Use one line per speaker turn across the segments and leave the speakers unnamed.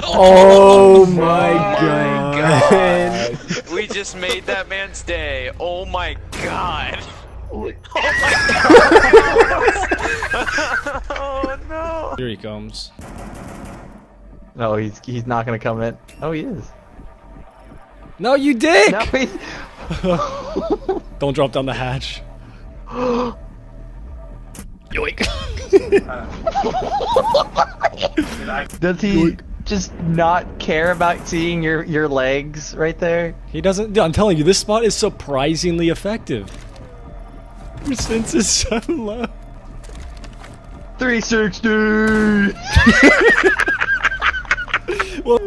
Oh my god.
We just made that man's day. Oh my god. Oh my god. Oh no.
Here he comes.
No, he's not gonna come in. Oh, he is.
No, you dick!
No, he's...
Don't drop down the hatch. Yoink.
Does he just not care about seeing your legs right there?
He doesn't. Dude, I'm telling you, this spot is surprisingly effective. Your sense is so low.
360.
Well,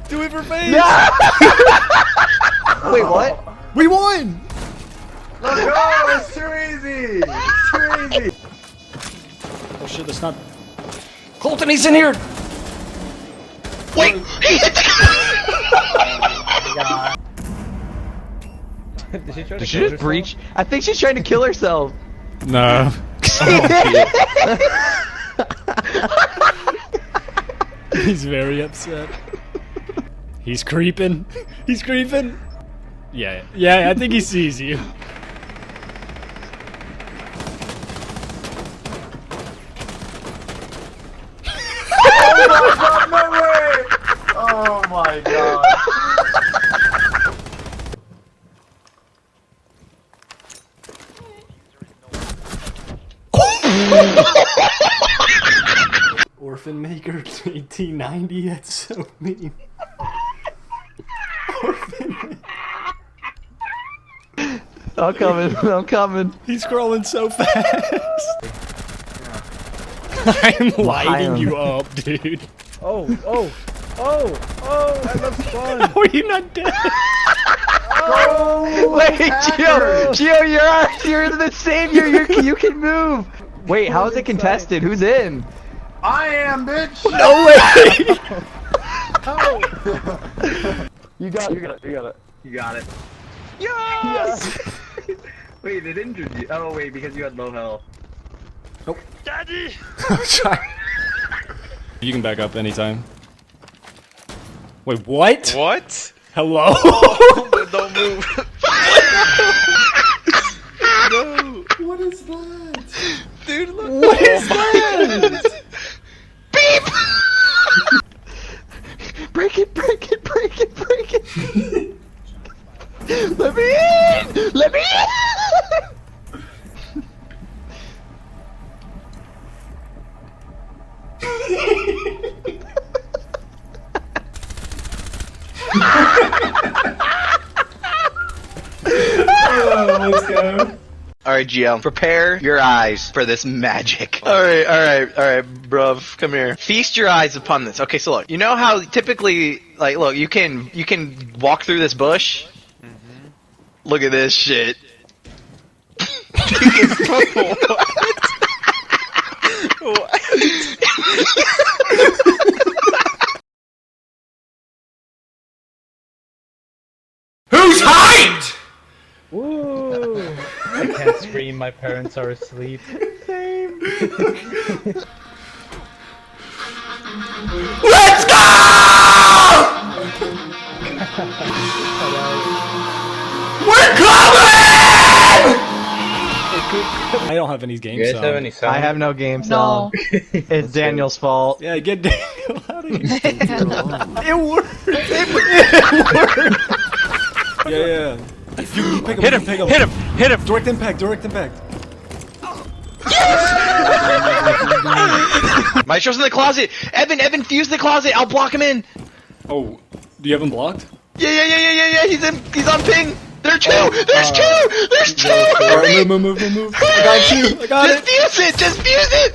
do it for face.
No! Wait, what?
We won.
Let's go! It's too easy! It's too easy!
Oh shit, that's not. Colton, he's in here.
Wait! He hit the... Did she just breach? I think she's trying to kill herself.
No. He's very upset. He's creeping. He's creeping. Yeah, I think he sees you.
No way! Oh my god.
Orphan Maker 1890, that's so mean. Orphan
I'm coming, I'm coming.
He's crawling so fast. I'm lighting you up, dude.
Oh, that's fun!
How are you not dead?
Oh,
Wait, Gio, you're the savior. You can move. Wait, how is it contested? Who's in?
I am, bitch!
No way!
Oh.
You got it.
You got it.
Yes!
Wait, it injured you. Oh, wait, because you had low health.
Nope. Daddy! You can back up anytime. Wait, what?
What?
Hello?
Don't move. No.
What is that?
Dude, look.
What is that?
Beep! Break it! Let me in! Let me in!
Oh, let's go.
Alright, Gio, prepare your eyes for this magic. Alright, bruv, come here. Feast your eyes upon this. Okay, so look, you know how typically, like, look, you can walk through this bush? Mm-hmm. Look at this shit.
What?
Who's hyped?
Woo! I can't scream, my parents are asleep.
Same.
Let's go! We're coming! I don't have any game sound.
I have no game sound. It's Daniel's fault.
Yeah, get Daniel out of here. It worked! It worked! Yeah. If you pick him, hit him! Direct impact!
Maestro's in the closet! Evan, fuse the closet! I'll block him in!
Oh, do you have him blocked?
Yeah, he's on ping! There are two! There's two!
Alright, move. I got you! I got it!
Just fuse it!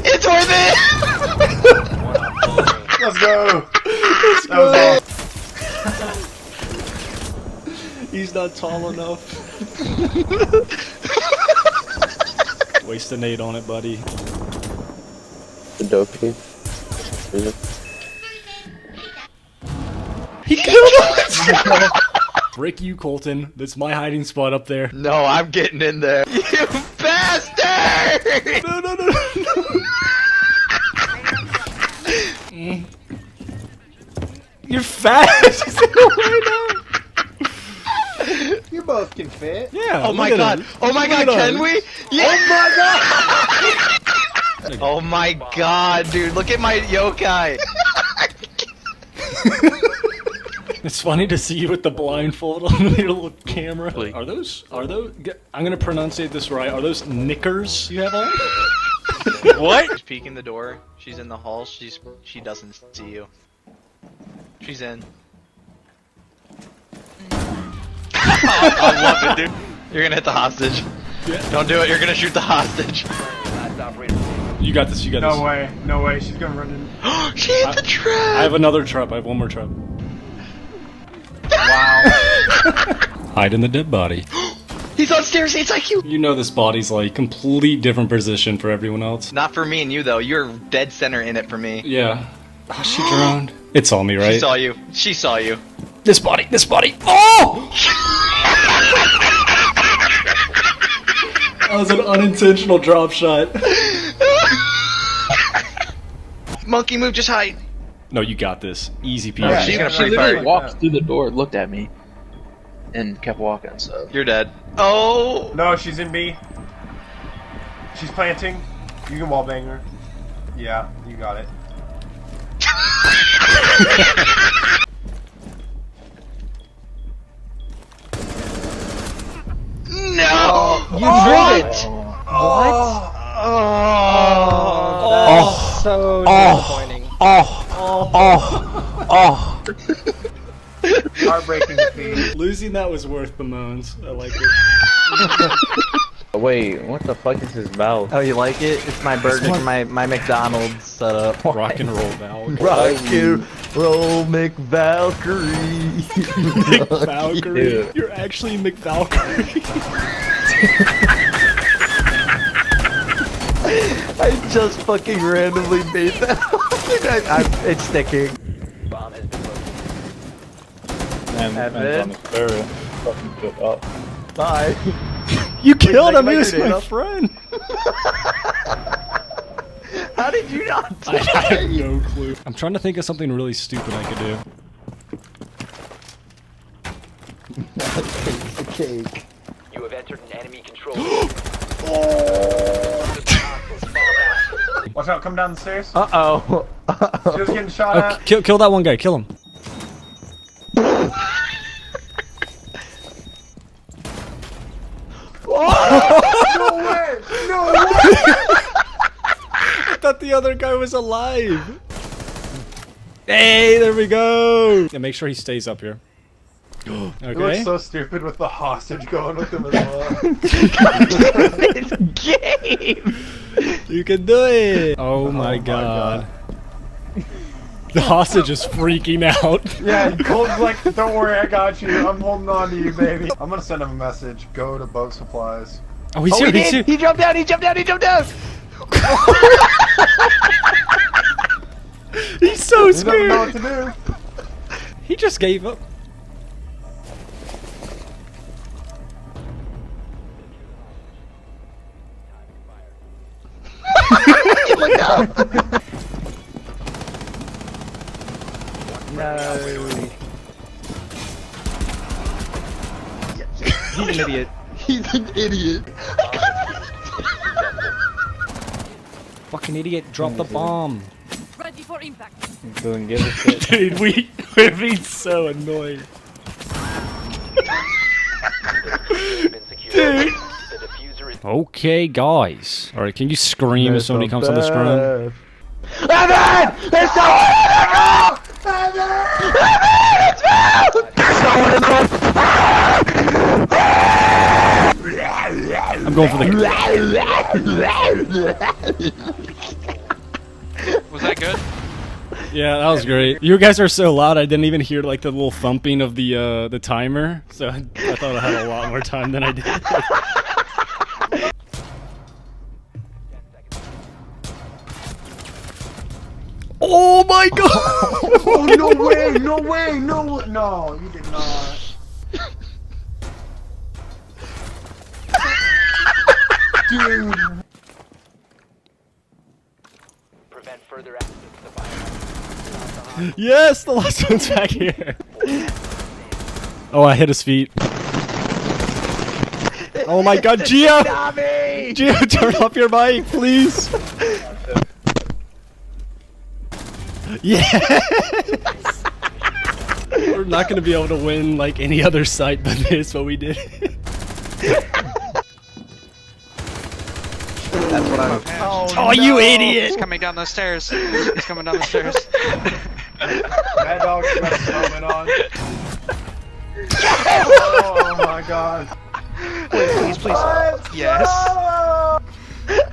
It's worth it!
Let's go!
Let's go! He's not tall enough. Waste a nade on it, buddy. He killed us! Break you, Colton. That's my hiding spot up there.
No, I'm getting in there. You bastard!
No. You're fat. She's in the way now.
You both can fit.
Yeah.
Oh my
look at
god!
him.
Oh my
Look
god!
at
Can
him.
we? Yeah! Oh my god, dude! Look at my yokai.
It's funny to see you with the blindfold on your little camera. Are those? I'm gonna pronunciate this right. Are those knickers you have on?
What?
She's peeking the door. She's in the hall. She doesn't see you. She's in. I love it, dude. You're gonna hit the hostage.
Yeah.
Don't do it. You're gonna shoot the hostage.
You got this. You got this.
No way. No way. She's gonna run in.
She hit the trap.
I have another trap. I have one more trap.
Wow.
Hide in the dead body.
He's on stairs. It's IQ.
You know this body's like complete different position for everyone else.
Not for me and you though. You're dead center in it for me.
Yeah. Oh, she drowned. It's all me, right?
She saw you. She saw you.
This body. This body. Oh! That was an unintentional drop shot.
Monkey move. Just hide.
No, you got this. Easy peasy.
Yeah,
she's gonna
she
free
literally
fire.
walked
Through the door, looked at me, and kept walking. So
You're dead. Oh.
No, she's in B. She's planting. You can wallbang her. Yeah, you got it.
No.
You did it!
That's so disappointing. Heartbreaking defeat.
Losing that was worth the moans. I like it.
Wait, what the fuck is his mouth?
Oh, you like it? It's my burger, my McDonald's setup.
Rock and roll Valkyrie.
Rock and roll McValkyrie.
McValkyrie.
Dude.
You're actually McValkyrie.
I just fucking randomly made that. It's sticking.
And
Evan?
fucking shit up.
Bye.
You killed him.
like
He was
grenade
my
up.
friend.
How did you not?
I have no clue. I'm trying to think of something really stupid I could do.
Taste the cake.
You have entered an enemy control.
Watch out, come down the stairs.
Uh-oh.
She was getting shot
Oh,
at.
kill that one guy. Kill him.
No way! No way!
I thought the other guy was alive. Hey, there we go. And make sure he stays up here.
He looks
Okay.
so stupid with the hostage going with him as well.
It's a game.
You can do it. Oh my god. The hostage is freaking out.
Yeah, Colton's like, don't worry, I got you. I'm holding on to you, baby. I'm gonna send him a message. Go to boat supplies.
Oh, he's
Oh,
here.
he
He's here.
did. He jumped down. He jumped down. He jumped down.
He's so
He doesn't know what
scared.
to do.
He just gave up.
Look out. No. He's an idiot. He's an idiot.
Fucking idiot. Drop the bomb.
Ready for impact.
Doing give a shit.
Dude, we're being so annoyed.
Dude. The diffuser is
Okay, guys. All right, can you scream if somebody comes on the screen?
Evan! There's someone in the room! Evan! It's
I'm going for the.
Was that good?
Yeah, that was great. You guys are so loud. I didn't even hear like the little thumping of the timer. So I thought I had a lot more time than I did. Oh my god!
Oh, no way! No way! No, you did not. Dude.
prevent further access to the biohazard.
Yes, the last one's back here. Oh, I hit his feet. Oh my god, Gio! Gio, turn off your mic, please! Yes! We're not gonna be able to win like any other site but this, but we did.
That's what I'm.
Oh, you idiot!
He's coming down the stairs. He's coming down the stairs.
Mad Dog's got a helmet on. Oh my god.
Wait, please, please.
Let's
Yes.
go!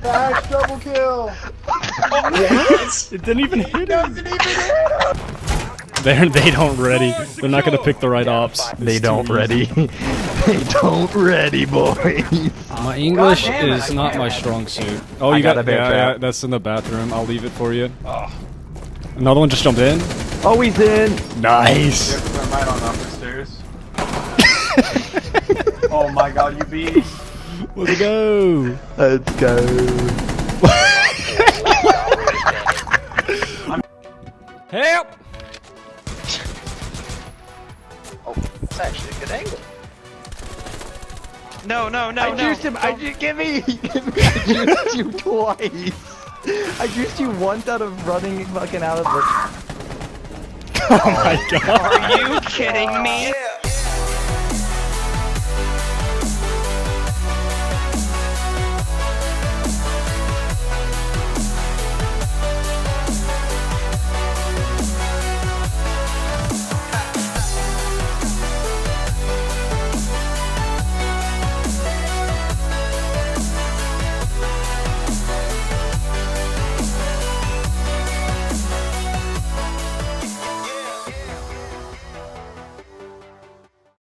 Back double kill.
What? It didn't even hit him.
Doesn't even hit him.
They don't ready. They're not gonna pick the right ops.
They
It's
don't
too
ready. They don't ready, boys.
My English
God damn it,
is
I
not
can't
my
read.
strong suit. Oh,
I
you
got
got
a bear
yeah,
trap.
yeah, that's in the bathroom. I'll leave it for you. Another one just jumped in.
Oh, he's in.
Nice.
I'm right on the upper stairs. Oh my god, you beat.
Let's go.
Let's go.
Help!
That's actually a good angle.
No, no, no,
I
no.
juiced him. I give me. I juiced you twice. I juiced you once out of running fucking out of the.
Oh my god.
Are you kidding me?